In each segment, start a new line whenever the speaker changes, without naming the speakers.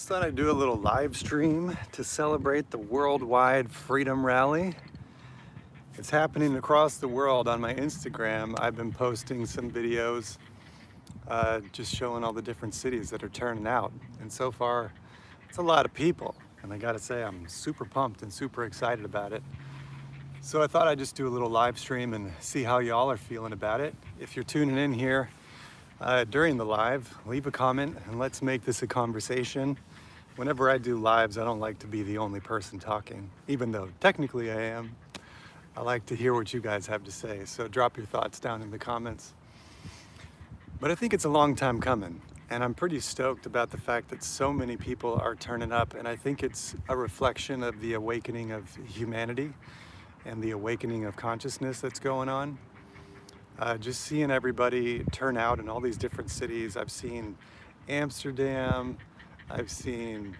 Just thought I'd do a little live stream to celebrate the worldwide freedom rally. It's happening across the world. On my Instagram, I've been posting some videos just showing all the different cities that are turning out. And so far, it's a lot of people. And I gotta say, I'm super pumped and super excited about it. So I thought I'd just do a little live stream and see how y'all are feeling about it. If you're tuning in here during the live, leave a comment and let's make this a conversation. Whenever I do lives, I don't like to be the only person talking, even though technically I am. I like to hear what you guys have to say, so drop your thoughts down in the comments. But I think it's a long time coming, and I'm pretty stoked about the fact that so many people are turning up, and I think it's a reflection of the awakening of humanity and the awakening of consciousness that's going on. Just seeing everybody turn out in all these different cities. I've seen Amsterdam, I've seen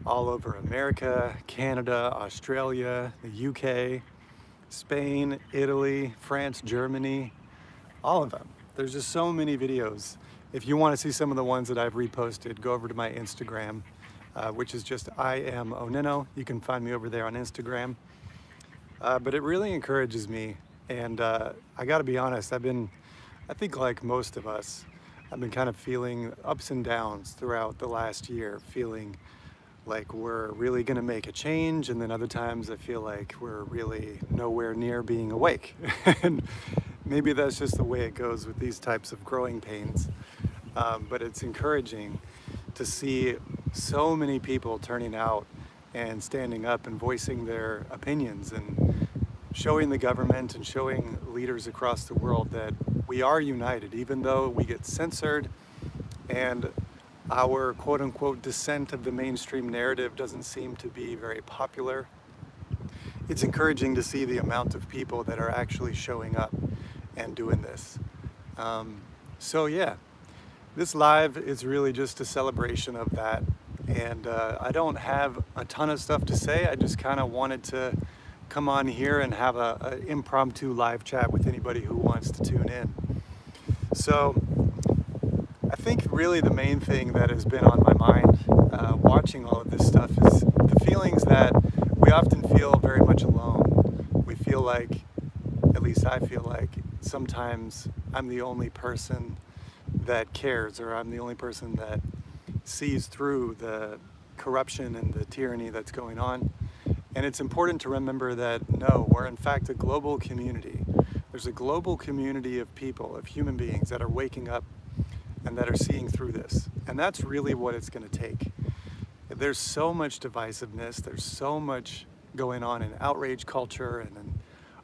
all over America, Canada, Australia, the UK, Spain, Italy, France, Germany, all of them. There's just so many videos. If you want to see some of the ones that I've reposted, go over to my Instagram, which is just Am OnenO. You can find me over there on Instagram. But it really encourages me. And I gotta be honest, I think like most of us, I've been kind of feeling ups and downs throughout the last year, feeling like we're really gonna make a change, and then other times I feel like we're really nowhere near being awake. And maybe that's just the way it goes with these types of growing pains. But it's encouraging to see so many people turning out and standing up and voicing their opinions and showing the government and showing leaders across the world that we are united, even though we get censored and our quote-unquote dissent of the mainstream narrative doesn't seem to be very popular. It's encouraging to see the amount of people that are actually showing up and doing this. So yeah, this live is really just a celebration of that. And I don't have a ton of stuff to say. I just kind of wanted to come on here and have an impromptu live chat with anybody who wants to tune in. So I think really the main thing that has been on my mind watching all of this stuff is the feelings that we often feel very much alone. We feel like, at least I feel like, sometimes I'm the only person that cares, or I'm the only person that sees through the corruption and the tyranny that's going on. And it's important to remember that no, we're in fact a global community. There's a global community of people, of human beings that are waking up and that are seeing through this. And that's really what it's going to take. There's so much divisiveness, there's so much going on in outrage culture and in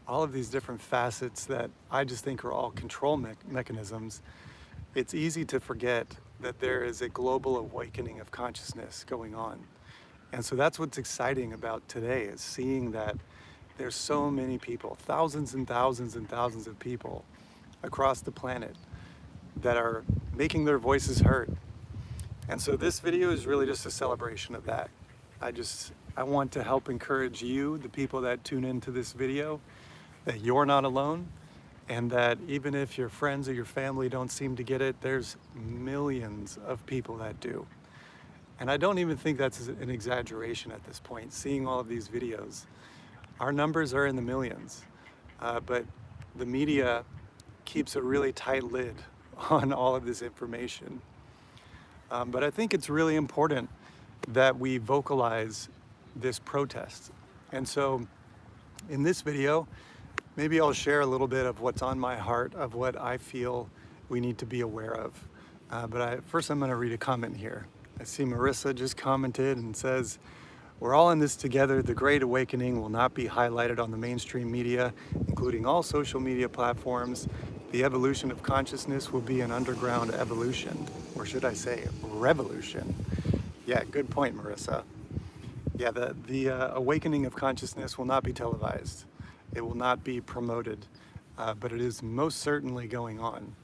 all of these different facets that I just think are all control mechanisms. It's easy to forget that there is a global awakening of consciousness going on. And so that's what's exciting about today, is seeing that there's so many people, thousands and thousands and thousands of people across the planet that are making their voices heard. And so this video is really just a celebration of that. I want to help encourage you, the people that tune into this video, that you're not alone, and that even if your friends or your family don't seem to get it, there's millions of people that do. And I don't even think that's an exaggeration at this point, seeing all of these videos. Our numbers are in the millions, but the media keeps a really tight lid on all of this information. But I think it's really important that we vocalize this protest. And so in this video, maybe I'll share a little bit of what's on my heart, of what I feel we need to be aware of. But first I'm gonna read a comment here. I see Marissa just commented and says, "We're all in this together. The Great Awakening will not be highlighted on the mainstream media, including all social media platforms. The evolution of consciousness will be an underground evolution." Or should I say revolution? Yeah, good point, Marissa. Yeah, the awakening of consciousness will not be televised. It will not be promoted, but it is most certainly going on.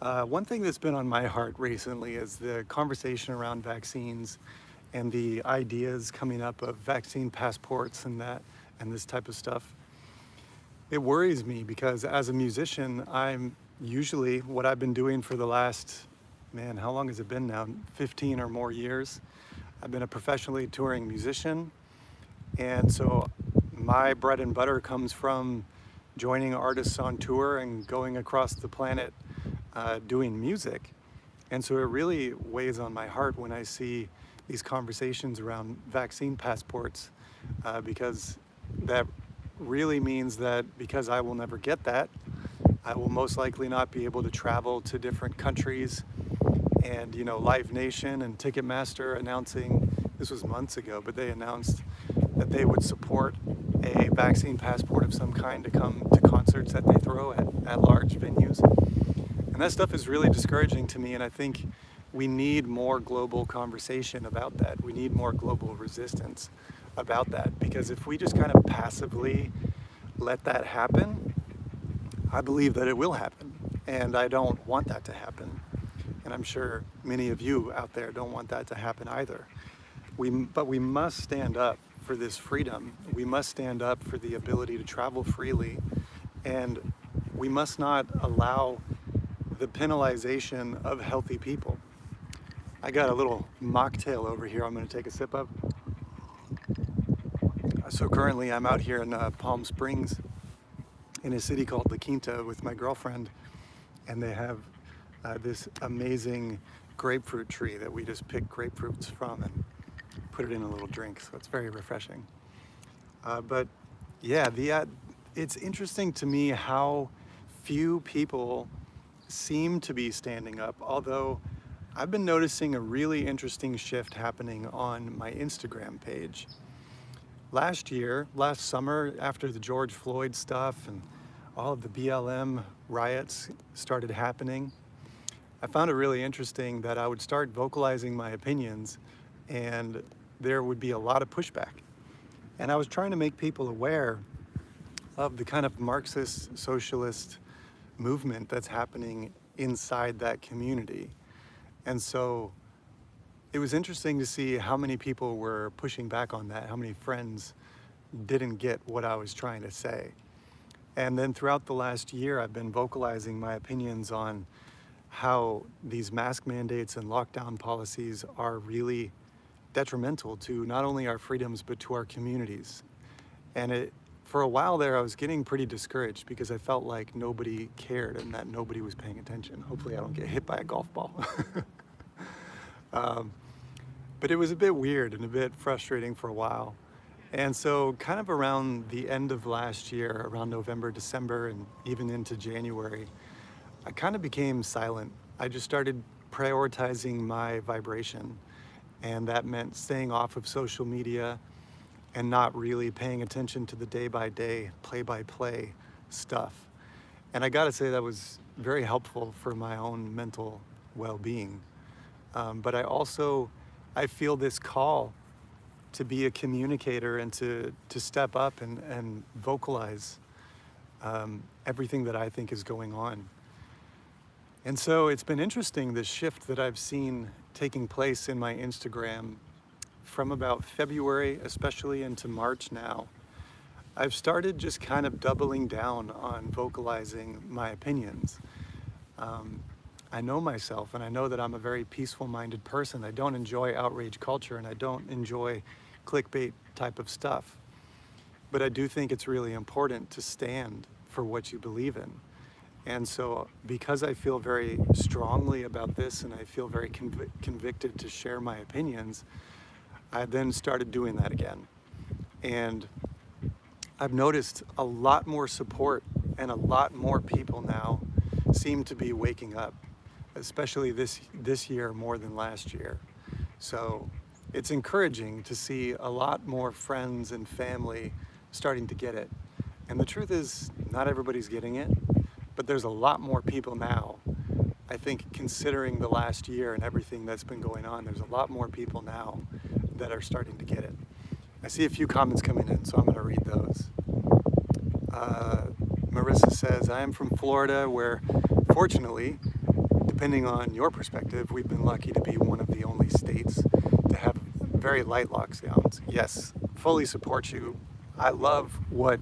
One thing that's been on my heart recently is the conversation around vaccines and the ideas coming up of vaccine passports and this type of stuff. It worries me because as a musician, I'm usually, what I've been doing for the last, man, how long has it been now? 15 or more years. I've been a professionally touring musician, and so my bread and butter comes from joining artists on tour and going across the planet doing music. And so it really weighs on my heart when I see these conversations around vaccine passports, because that really means that because I will never get that, I will most likely not be able to travel to different countries. And you know, Live Nation and Ticketmaster announcing, this was months ago, but they announced that they would support a vaccine passport of some kind to come to concerts that they throw at large venues. And that stuff is really discouraging to me, and I think we need more global conversation about that. We need more global resistance about that, because if we just kind of passively let that happen, I believe that it will happen, and I don't want that to happen. And I'm sure many of you out there don't want that to happen either. But we must stand up for this freedom. We must stand up for the ability to travel freely, and we must not allow the penalization of healthy people. I got a little mocktail over here I'm going to take a sip of. So currently I'm out here in Palm Springs in a city called La Quinta with my girlfriend, and they have this amazing grapefruit tree that we just pick grapefruits from and put it in a little drink, so it's very refreshing. But yeah, it's interesting to me how few people seem to be standing up, although I've been noticing a really interesting shift happening on my Instagram page. Last summer, after the George Floyd stuff and all of the BLM riots started happening, I found it really interesting that I would start vocalizing my opinions and there would be a lot of pushback. And I was trying to make people aware of the kind of Marxist socialist movement that's happening inside that community. And so it was interesting to see how many people were pushing back on that, how many friends didn't get what I was trying to say. And then throughout the last year, I've been vocalizing my opinions on how these mask mandates and lockdown policies are really detrimental to not only our freedoms, but to our communities. And for a while there, I was getting pretty discouraged because I felt like nobody cared and that nobody was paying attention. Hopefully I don't get hit by a golf ball. But it was a bit weird and a bit frustrating for a while. And so kind of around the end of last year, around November, December, and even into January, I kind of became silent. I just started prioritizing my vibration, and that meant staying off of social media and not really paying attention to the day-by-day, play-by-play stuff. And I gotta say that was very helpful for my own mental well-being. But I feel this call to be a communicator and to step up and vocalize everything that I think is going on. And so it's been interesting, this shift that I've seen taking place in my Instagram from about February, especially into March now. I've started just kind of doubling down on vocalizing my opinions. I know myself, and I know that I'm a very peaceful-minded person. I don't enjoy outrage culture, and I don't enjoy clickbait type of stuff. But I do think it's really important to stand for what you believe in. And so because I feel very strongly about this and I feel very convicted to share my opinions, I then started doing that again. And I've noticed a lot more support, and a lot more people now seem to be waking up, especially this year more than last year. So it's encouraging to see a lot more friends and family starting to get it. And the truth is, not everybody's getting it, but there's a lot more people now. I think considering the last year and everything that's been going on, there's a lot more people now that are starting to get it. I see a few comments coming in, so I'm gonna read those. Marissa says, I am from Florida, where fortunately, depending on your perspective, we've been lucky to be one of the only states to have very light lockdowns. Yes, fully support you. I love what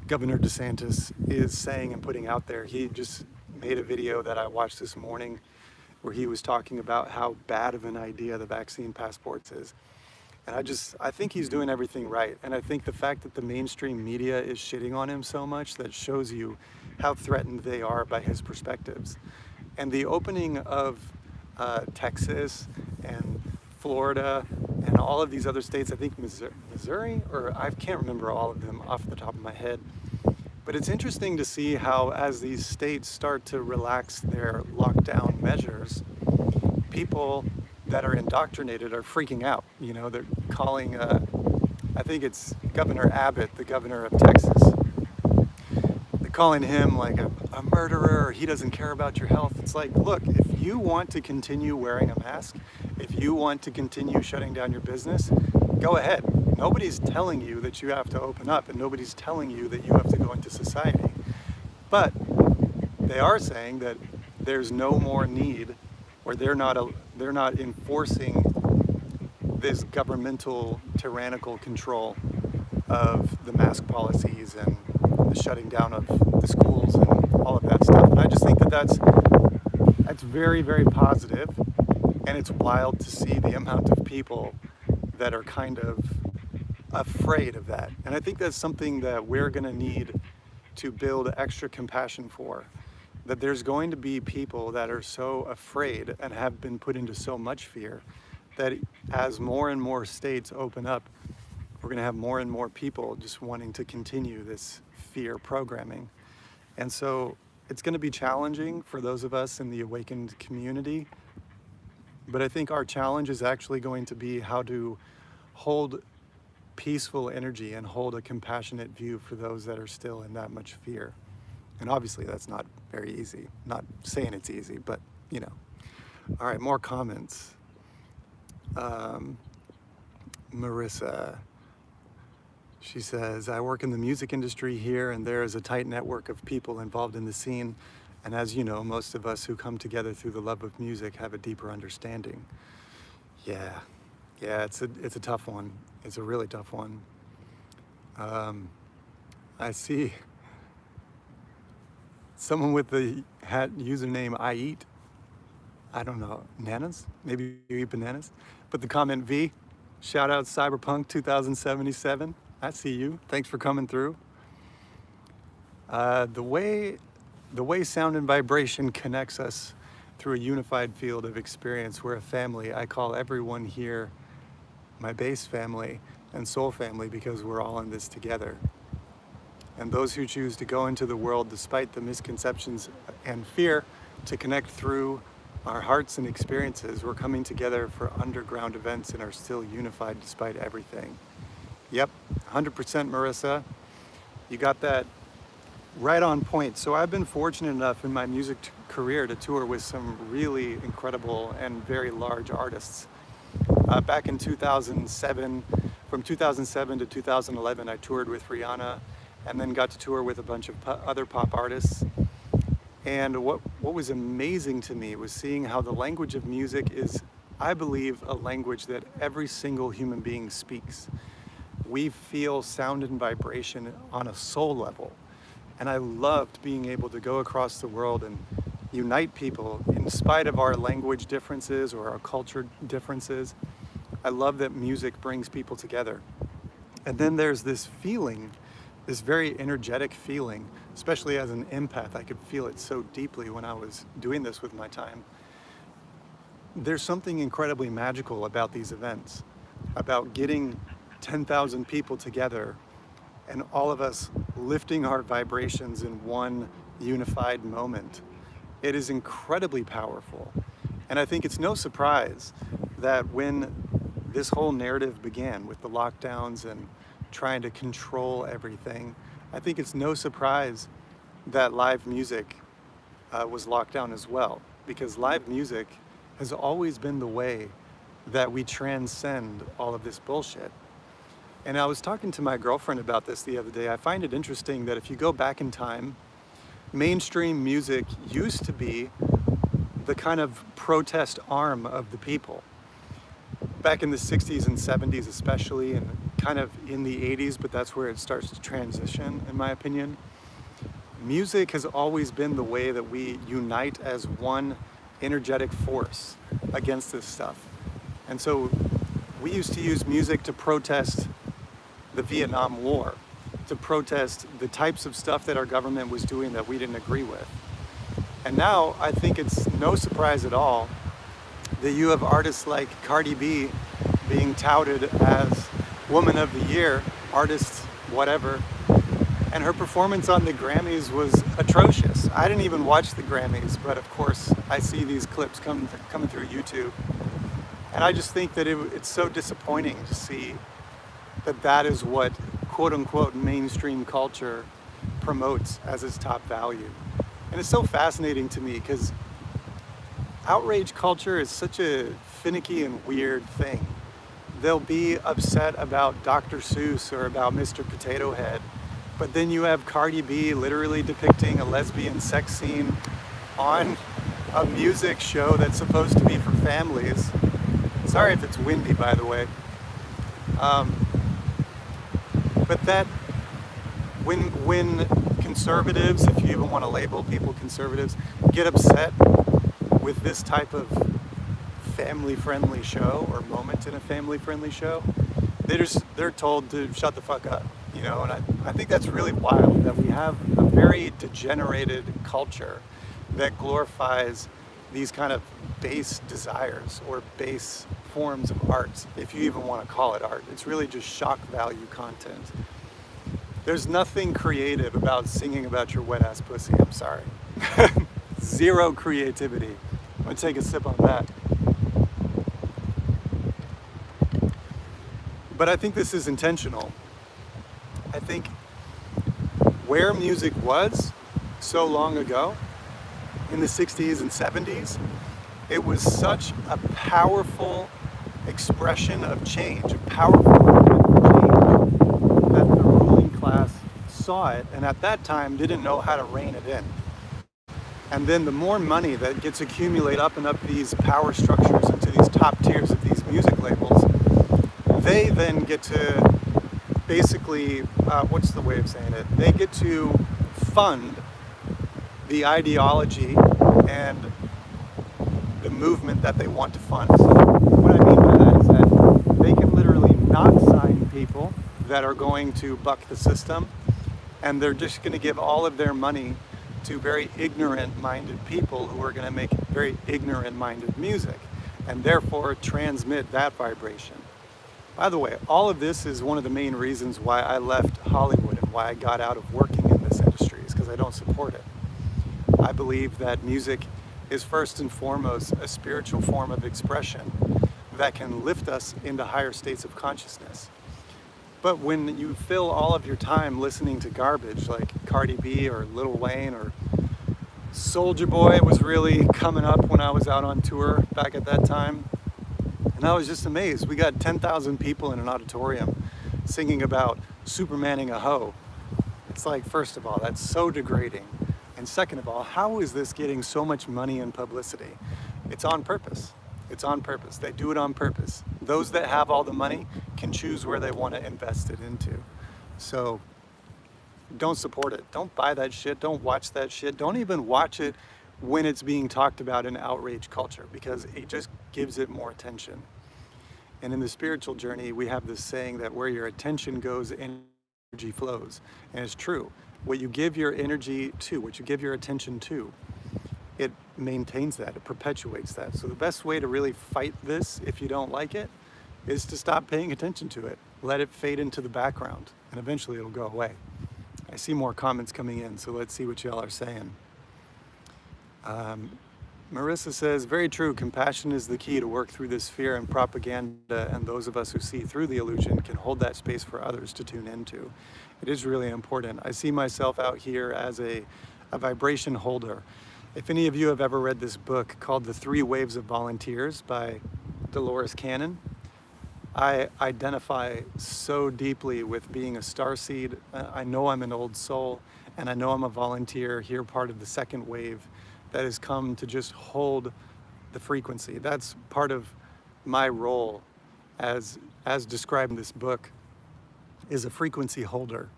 Governor DeSantis is saying and putting out there. He just made a video that I watched this morning where he was talking about how bad of an idea the vaccine passports is. And I think he's doing everything right. And I think the fact that the mainstream media is shitting on him so much, that shows you how threatened they are by his perspectives. And the opening of Texas and Florida and all of these other states, I think Missouri, or I can't remember all of them off the top of my head. But it's interesting to see how, as these states start to relax their lockdown measures, people that are indoctrinated are freaking out. You know, they're calling, I think it's Governor Abbott, the governor of Texas. They're calling him like a murderer, or he doesn't care about your health. It's like, look, if you want to continue wearing a mask, if you want to continue shutting down your business, go ahead. Nobody's telling you that you have to open up, and nobody's telling you that you have to go into society. But they are saying that there's no more need, or they're not enforcing this governmental tyrannical control of the mask policies and the shutting down of the schools and all of that stuff. And I just think that that's very, very positive, and it's wild to see the amount of people that are kind of afraid of that. And I think that's something that we're going to need to build extra compassion for. That there's going to be people that are so afraid and have been put into so much fear that as more and more states open up, we're going to have more and more people just wanting to continue this fear programming. And so it's going to be challenging for those of us in the awakened community. But I think our challenge is actually going to be how to hold peaceful energy and hold a compassionate view for those that are still in that much fear. And obviously that's not very easy. Not saying it's easy, but you know. All right, more comments. Marissa, she says, I work in the music industry here, and there is a tight network of people involved in the scene. And as you know, most of us who come together through the love of music have a deeper understanding. Yeah, it's a tough one. It's a really tough one. I see someone with the username I eat, I don't know, nanas? Maybe you eat bananas? But the comment V, shout out Cyberpunk 2077. I see you. Thanks for coming through. The way sound and vibration connects us through a unified field of experience. We're a family. I call everyone here my base family and soul family, because we're all in this together. And those who choose to go into the world despite the misconceptions and fear to connect through our hearts and experiences, we're coming together for underground events and are still unified despite everything. Yep, 100% Marissa. You got that right on point. So I've been fortunate enough in my music career to tour with some really incredible and very large artists. Back in 2007, from 2007 to 2011, I toured with Rihanna, and then got to tour with a bunch of other pop artists. And what was amazing to me was seeing how the language of music is, I believe, a language that every single human being speaks. We feel sound and vibration on a soul level. And I loved being able to go across the world and unite people in spite of our language differences or our culture differences. I love that music brings people together. And then there's this feeling, this very energetic feeling, especially as an empath. I could feel it so deeply when I was doing this with my time. There's something incredibly magical about these events, about getting 10,000 people together and all of us lifting our vibrations in one unified moment. It is incredibly powerful. And I think it's no surprise that when this whole narrative began with the lockdowns and trying to control everything, I think it's no surprise that live music was locked down as well, because live music has always been the way that we transcend all of this bullshit. And I was talking to my girlfriend about this the other day. I find it interesting that if you go back in time, mainstream music used to be the kind of protest arm of the people. Back in the 60s and 70s especially, and kind of in the 80s, but that's where it starts to transition, in my opinion. Music has always been the way that we unite as one energetic force against this stuff. And so we used to use music to protest the Vietnam War, to protest the types of stuff that our government was doing that we didn't agree with. And now I think it's no surprise at all that you have artists like Cardi B being touted as Woman of the Year, artist whatever, and her performance on the Grammys was atrocious. I didn't even watch the Grammys, but of course I see these clips coming through YouTube. And I just think that it's so disappointing to see that that is what quote unquote mainstream culture promotes as its top value. And it's so fascinating to me because outrage culture is such a finicky and weird thing. They'll be upset about Dr. Seuss or about Mr. Potato Head, but then you have Cardi B literally depicting a lesbian sex scene on a music show that's supposed to be for families. Sorry if it's windy, by the way. But that, when conservatives, if you even want to label people conservatives, get upset with this type of family-friendly show or moment in a family-friendly show, they're told to shut the fuck up, you know. And I think that's really wild that we have a very degenerated culture that glorifies these kind of base desires or base forms of art, if you even want to call it art. It's really just shock value content. There's nothing creative about singing about your wet ass pussy, I'm sorry. Zero creativity. I'm gonna take a sip on that. But I think this is intentional. I think where music was so long ago, in the 60s and 70s, it was such a powerful expression of change, a powerful movement for change, that the ruling class saw it and at that time didn't know how to rein it in. And then the more money that gets accumulated up and up these power structures into these top tiers of these music labels, they then get to basically, what's the way of saying it? They get to fund the ideology and the movement that they want to fund. So what I mean by that is that they can literally not sign people that are going to buck the system, and they're just going to give all of their money to very ignorant-minded people who are going to make very ignorant-minded music, and therefore transmit that vibration. By the way, all of this is one of the main reasons why I left Hollywood and why I got out of working in this industry, is because I don't support it. I believe that music is first and foremost a spiritual form of expression that can lift us into higher states of consciousness. But when you fill all of your time listening to garbage like Cardi B or Lil Wayne or Soulja Boy was really coming up when I was out on tour back at that time, and I was just amazed. We got 10,000 people in an auditorium singing about Supermaning a hoe. It's like, first of all, that's so degrading. And second of all, how is this getting so much money and publicity? It's on purpose. It's on purpose. They do it on purpose. Those that have all the money can choose where they want to invest it into. So don't support it. Don't buy that shit. Don't watch that shit. Don't even watch it when it's being talked about in outrage culture, because it just gives it more attention. And in the spiritual journey, we have this saying that where your attention goes, energy flows. And it's true. What you give your energy to, what you give your attention to, it maintains that, it perpetuates that. So the best way to really fight this, if you don't like it, is to stop paying attention to it. Let it fade into the background, and eventually it'll go away. I see more comments coming in, so let's see what y'all are saying. Marissa says, very true, compassion is the key to work through this fear and propaganda, and those of us who see through the illusion can hold that space for others to tune into. It is really important. I see myself out here as a vibration holder. If any of you have ever read this book called The 3 Waves of Volunteers by Dolores Cannon, I identify so deeply with being a starseed. I know I'm an old soul, and I know I'm a volunteer here, part of the second wave that has come to just hold the frequency. That's part of my role as described in this book, is a frequency holder.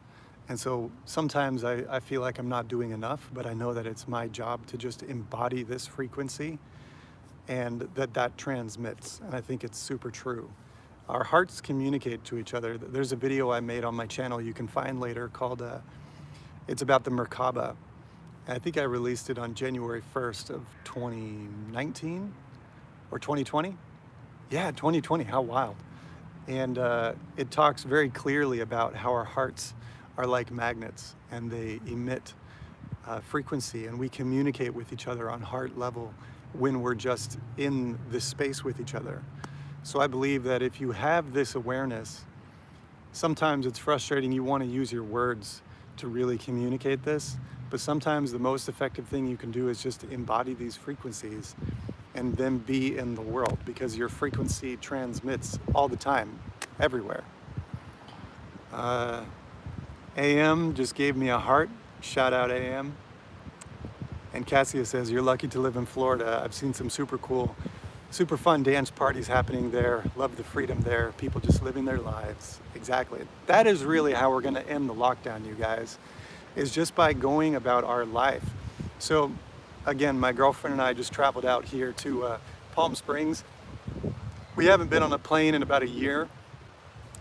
And so sometimes I feel like I'm not doing enough, but I know that it's my job to just embody this frequency and that transmits. And I think it's super true. Our hearts communicate to each other. There's a video I made on my channel you can find later called, it's about the Merkaba. And I think I released it on January 1st of 2019 or 2020. Yeah, 2020, how wild. And it talks very clearly about how our hearts are like magnets and they emit frequency, and we communicate with each other on heart level when we're just in this space with each other. So I believe that if you have this awareness, sometimes it's frustrating, you want to use your words to really communicate this, but sometimes the most effective thing you can do is just embody these frequencies and then be in the world, because your frequency transmits all the time, everywhere. AM just gave me a heart. Shout out AM. And Cassia says, you're lucky to live in Florida. I've seen some super cool, super fun dance parties happening there. Love the freedom there. People just living their lives. Exactly. That is really how we're going to end the lockdown, you guys, is just by going about our life. So again, my girlfriend and I just traveled out here to Palm Springs. We haven't been on a plane in about a year.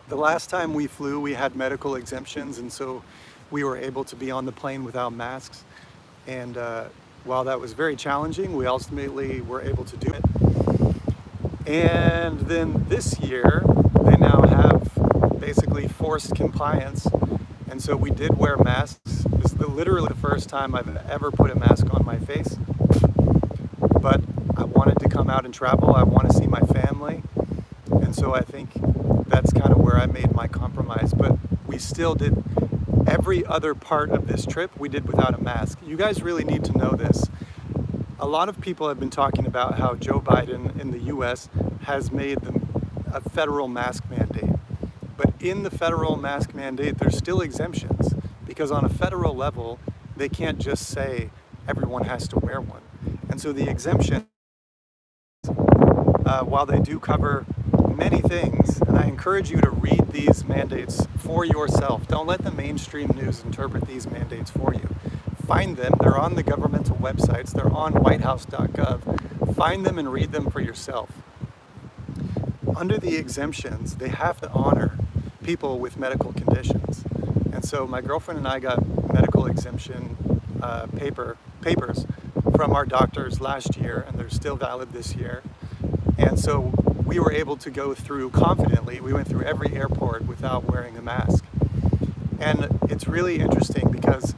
The last time we flew, we had medical exemptions, and so we were able to be on the plane without masks. And while that was very challenging, we ultimately were able to do it. And then this year, they now have basically forced compliance. And so we did wear masks. This is literally the first time I've ever put a mask on my face. But I wanted to come out and travel. I want to see my family. And so I think that's kind of where I made my compromise. But we still did every other part of this trip we did without a mask. You guys really need to know this. A lot of people have been talking about how Joe Biden in the US has made a federal mask mandate. But in the federal mask mandate, there's still exemptions, because on a federal level, they can't just say everyone has to wear one. And so the exemption, while they do cover many things, and I encourage you to read these mandates for yourself. Don't let the mainstream news interpret these mandates for you. Find them. They're on the governmental websites. They're on whitehouse.gov. Find them and read them for yourself. Under the exemptions, they have to honor people with medical conditions. And so my girlfriend and I got medical exemption papers from our doctors last year, and they're still valid this year. And so we were able to go through confidently. We went through every airport without wearing a mask. And it's really interesting because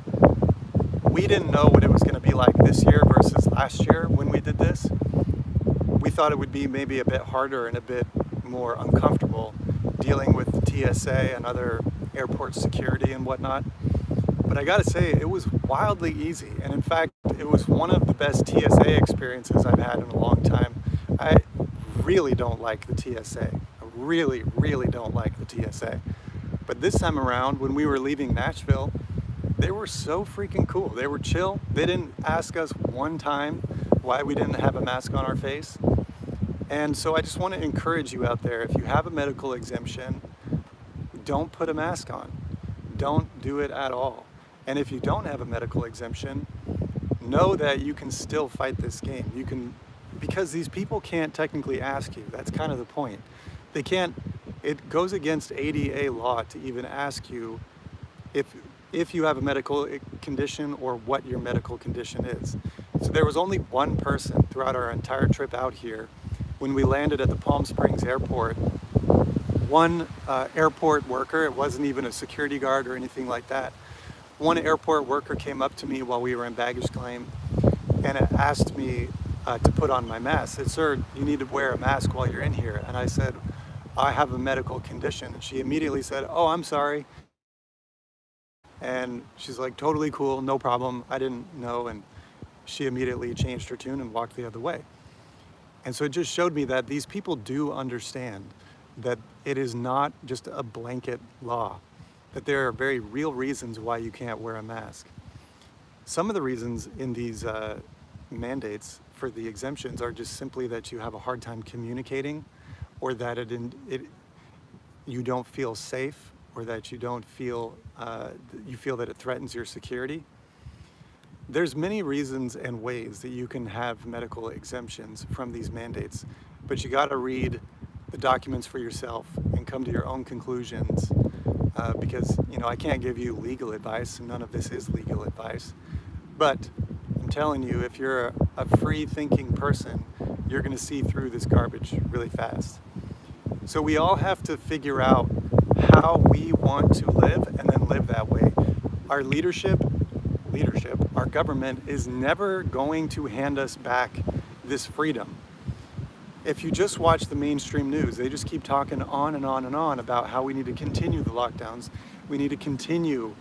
we didn't know what it was going to be like this year versus last year when we did this. We thought it would be maybe a bit harder and a bit more uncomfortable dealing with the TSA and other airport security and whatnot. But I gotta say, it was wildly easy. And in fact, it was one of the best TSA experiences I've had in a long time. I really don't like the TSA. I really, really don't like the TSA. But this time around, when we were leaving Nashville, they were so freaking cool. They were chill. They didn't ask us one time why we didn't have a mask on our face. And so I just want to encourage you out there, if you have a medical exemption, don't put a mask on. Don't do it at all. And if you don't have a medical exemption, know that you can still fight this game. You can, because these people can't technically ask you. That's kind of the point. They can't, it goes against ADA law to even ask you if you have a medical condition or what your medical condition is. So there was only one person throughout our entire trip out here. When we landed at the Palm Springs airport, one airport worker, it wasn't even a security guard or anything like that, one airport worker came up to me while we were in baggage claim and asked me to put on my mask. Said, "Sir, you need to wear a mask while you're in here." And I said, "I have a medical condition." And she immediately said, "Oh, I'm sorry." And she's like, "Totally cool, no problem. I didn't know." And she immediately changed her tune and walked the other way. And so it just showed me that these people do understand that it is not just a blanket law, that there are very real reasons why you can't wear a mask. Some of the reasons in these mandates for the exemptions are just simply that you have a hard time communicating, or that you don't feel safe, or that you don't feel, you feel that it threatens your security. There's many reasons and ways that you can have medical exemptions from these mandates, but you got to read the documents for yourself and come to your own conclusions, because I can't give you legal advice, and none of this is legal advice. But I'm telling you, if you're a free-thinking person, you're going to see through this garbage really fast. So we all have to figure out how we want to live and then live that way. Our leadership, our government is never going to hand us back this freedom. If you just watch the mainstream news, they just keep talking on and on and on about how we need to continue the lockdowns. We need to continue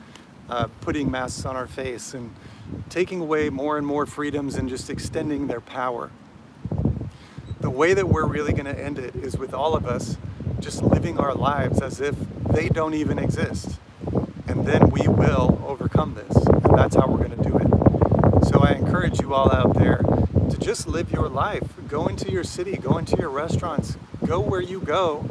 putting masks on our face and taking away more and more freedoms and just extending their power. The way that we're really going to end it is with all of us just living our lives as if they don't even exist. And then we will overcome this. And that's how we're going to do it. So I encourage you all out there to just live your life. Go into your city, go into your restaurants, go where you go,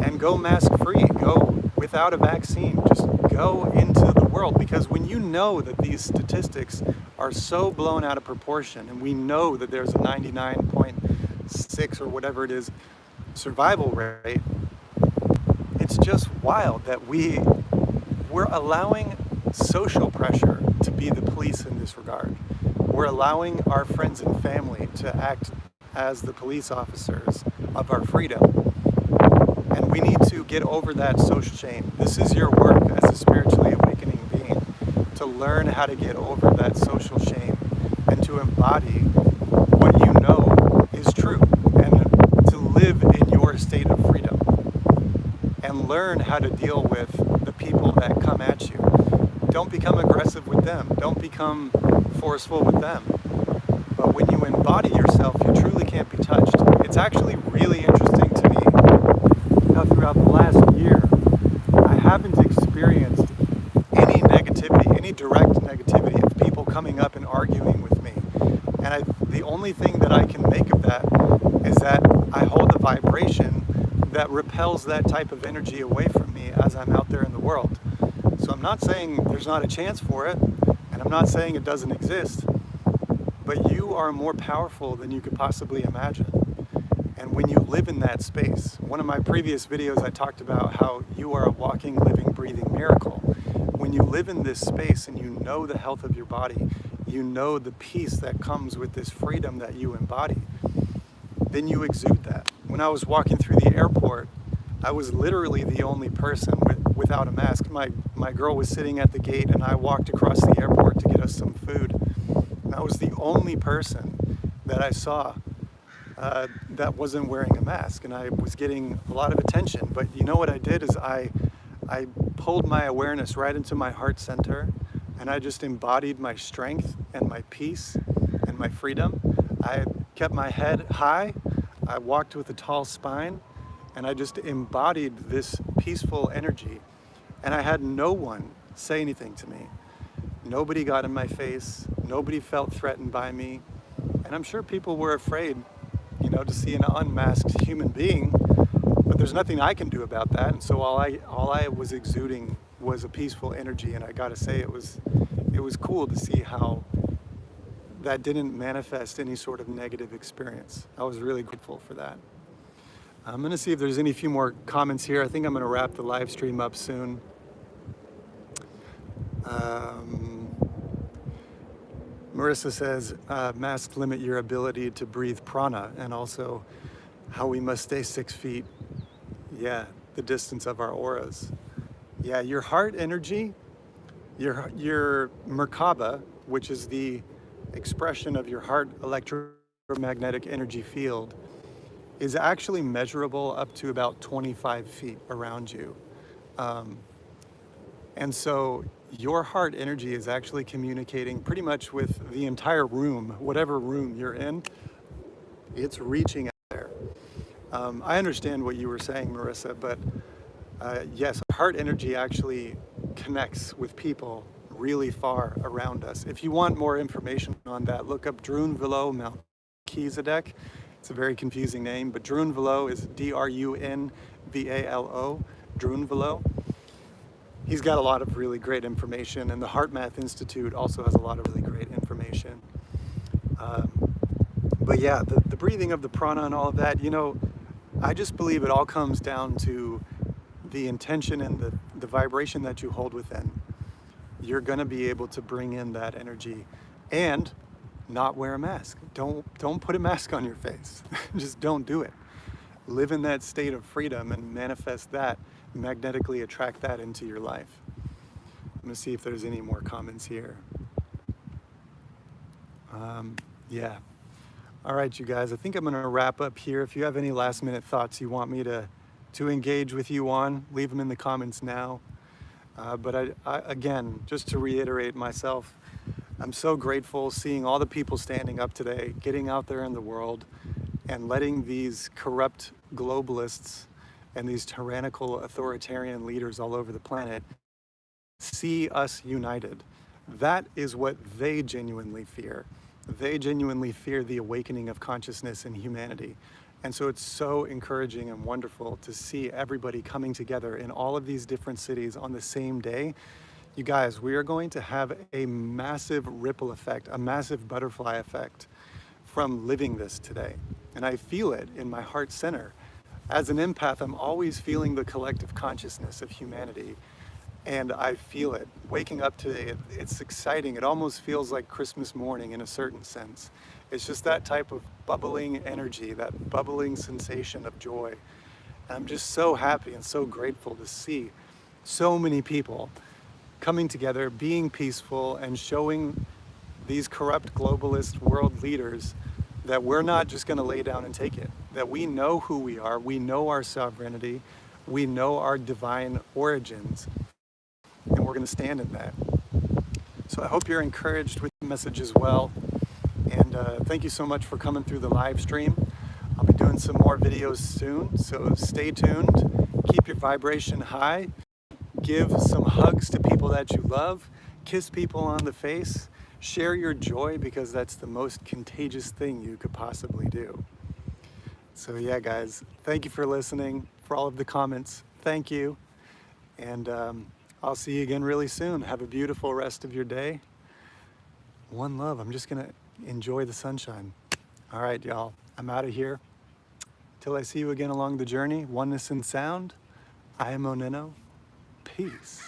and go mask free. Go without a vaccine. Just go into the world. Because when you know that these statistics are so blown out of proportion, and we know that there's a 99.6 or whatever it is survival rate, it's just wild that we're allowing social pressure to be the police in this regard. We're allowing our friends and family to act as the police officers of our freedom. And we need to get over that social shame. This is your work as a spiritually awakening being, to learn how to get over that social shame and to embody what you know is true and to live in your state of freedom and learn how to deal with the people that come at you. Don't become aggressive with them. Don't become forceful with them. But when you embody yourself, you truly can't be touched. It's actually really interesting to me how throughout the last year, I haven't experienced any negativity, any direct negativity of people coming up and arguing with me. And the only thing that I can make of that is that I hold a vibration that repels that type of energy away from me as I'm out there in the world. So I'm not saying there's not a chance for it, and I'm not saying it doesn't exist, but you are more powerful than you could possibly imagine. And when you live in that space, one of my previous videos I talked about how you are a walking, living, breathing miracle. When you live in this space and you know the health of your body, you know the peace that comes with this freedom that you embody, then you exude that. When I was walking through the airport, I was literally the only person without a mask. My girl was sitting at the gate and I walked across the airport to get us some food. And I was the only person that I saw that wasn't wearing a mask, and I was getting a lot of attention. But you know what I did is I pulled my awareness right into my heart center, and I just embodied my strength and my peace and my freedom. I kept my head high, I walked with a tall spine, and I just embodied this peaceful energy. And I had no one say anything to me. Nobody got in my face, nobody felt threatened by me, and I'm sure people were afraid, to see an unmasked human being, but there's nothing I can do about that. And so all I was exuding was a peaceful energy, and I gotta say it was cool to see how that didn't manifest any sort of negative experience. I was really grateful for that. I'm gonna see if there's any few more comments here. I think I'm gonna wrap the live stream up soon. Marissa says, masks limit your ability to breathe prana, and also how we must stay 6 feet. Yeah, the distance of our auras. Yeah, your heart energy, your Merkaba, which is the expression of your heart electromagnetic energy field, is actually measurable up to about 25 feet around you. And so your heart energy is actually communicating pretty much with the entire room, whatever room you're in, it's reaching out there. I understand what you were saying, Marissa, but yes, heart energy actually connects with people really far around us. If you want more information on that, look up Drunvalo Melchizedek. It's a very confusing name, but Drunvalo is D-R-U-N-V-A-L-O, Drunvalo. He's got a lot of really great information, and the HeartMath Institute also has a lot of really great information. misinformation. But yeah, the breathing of the prana and all of that, you know, I just believe it all comes down to the intention and the vibration that you hold within. You're gonna be able to bring in that energy and not wear a mask. Don't put a mask on your face. Just don't do it. Live in that state of freedom and manifest that, magnetically attract that into your life. I'm gonna see if there's any more comments here. Yeah. All right, you guys, I think I'm gonna wrap up here. If you have any last minute thoughts you want me to engage with you on, leave them in the comments now. But I, again, just to reiterate myself, I'm so grateful seeing all the people standing up today, getting out there in the world and letting these corrupt globalists and these tyrannical authoritarian leaders all over the planet see us united. That is what they genuinely fear. They genuinely fear the awakening of consciousness in humanity. And so it's so encouraging and wonderful to see everybody coming together in all of these different cities on the same day. You guys, we are going to have a massive ripple effect, a massive butterfly effect from living this today. And I feel it in my heart center. As an empath, I'm always feeling the collective consciousness of humanity. And I feel it. Waking up today, it's exciting. It almost feels like Christmas morning in a certain sense. It's just that type of bubbling energy, that bubbling sensation of joy. And I'm just so happy and so grateful to see so many people coming together, being peaceful, and showing these corrupt globalist world leaders that we're not just going to lay down and take it, that we know who we are, we know our sovereignty, we know our divine origins, and we're going to stand in that. So I hope you're encouraged with the message as well. And thank you so much for coming through the live stream. I'll be doing some more videos soon, so stay tuned. Keep your vibration high. Give some hugs to people that you love. Kiss people on the face. Share your joy, because that's the most contagious thing you could possibly do. So yeah, guys, thank you for listening, for all of the comments. Thank you. And I'll see you again really soon. Have a beautiful rest of your day. One love. I'm just going to enjoy the sunshine. All right, y'all. I'm out of here. Till I see you again along the journey, oneness in sound. I am OnenO. Peace.